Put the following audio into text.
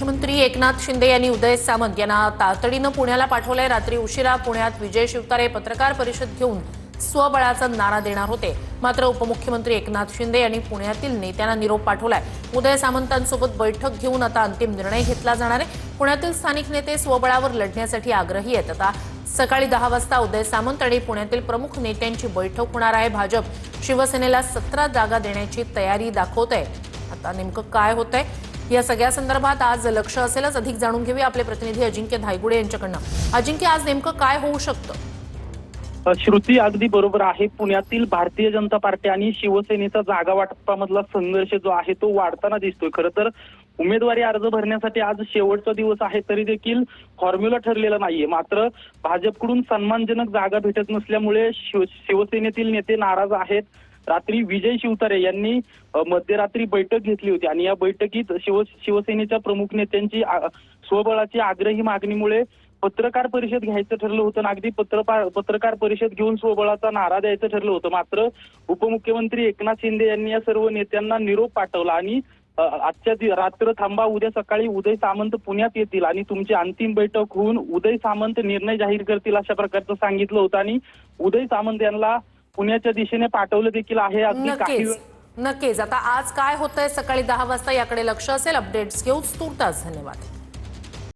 उपमुख्यमंत्री एकनाथ शिंदे यांनी उदय सामंत यांना तातडीनं पुण्याला पाठवलंय। रात्री उशिरा पुण्यात विजय शिवतारे पत्रकार परिषद घेऊन स्वबळाचा नारा देणार होते, मात्र उपमुख्यमंत्री एकनाथ शिंदे यांनी पुण्यातील नेत्यांना निरोप पाठवलाय। उदय सामंतांसोबत बैठक घेऊन आता अंतिम निर्णय घेतला जाणार आहे। पुण्यातील स्थानिक नेते स्वबळावर लढण्यासाठी आग्रही आहेत। आता सकाळी 10 वाजता उदय सामंत आणि पुण्यातील प्रमुख नेत्यांची बैठक होणार आहे। भाजप शिवसेनेला 17 जागा देण्याची तयारी दाखवतंय। आता नेमकं काय होतंय या सगळ्या संदर्भात आज लक्ष असेलच। अधिक जाणून घेऊया आपले प्रतिनिधी अजिंक्य धायगुडे यांच्याकडनं। अजिंक्य, आज नेमकं काय होऊ शकतं? श्रुती अगदी बरोबर आहे। पुण्यातील भारतीय जनता पार्टी आणि शिवसेनेचा जागा वाटपामधला संघर्ष जो आहे तो वाढताना दिसतोय। खरं तर उमेदवारी अर्ज भरण्यासाठी आज शेवटचा दिवस आहे, तरी देखील फॉर्म्युला ठरलेला नाहीये। मात्र भाजपकडून सन्मानजनक जागा भेटत नसल्यामुळे शिवसेनेतील नेते नाराज आहेत। रात्री विजय शिवतारे यांनी मध्यरात्री बैठक घेतली होती आणि या बैठकीत शिवसेनेच्या प्रमुख नेत्यांची स्वबळाची आग्रही मागणीमुळे पत्रकार परिषद घ्यायचं ठरलं होतं। अगदी पत्रकार परिषद घेऊन स्वबळाचा नारा द्यायचं ठरलं होतं। मात्र उपमुख्यमंत्री एकनाथ शिंदे यांनी या सर्व नेत्यांना निरोप पाठवला आणि आजच्या रात्र थांबा, उद्या सकाळी उदय सामंत पुण्यात येतील आणि तुमची अंतिम बैठक होऊन उदय सामंत निर्णय जाहीर करतील, अशा प्रकारचं सांगितलं होतं आणि उदय सामंत यांना पुण्याच्या दिशेने पाठवलं देखील आहे। नक्कीच आता आज काय होतंय सकाळी 10 वाजता याकडे लक्ष असेल। अपडेट्स घेऊन तूर्तास धन्यवाद।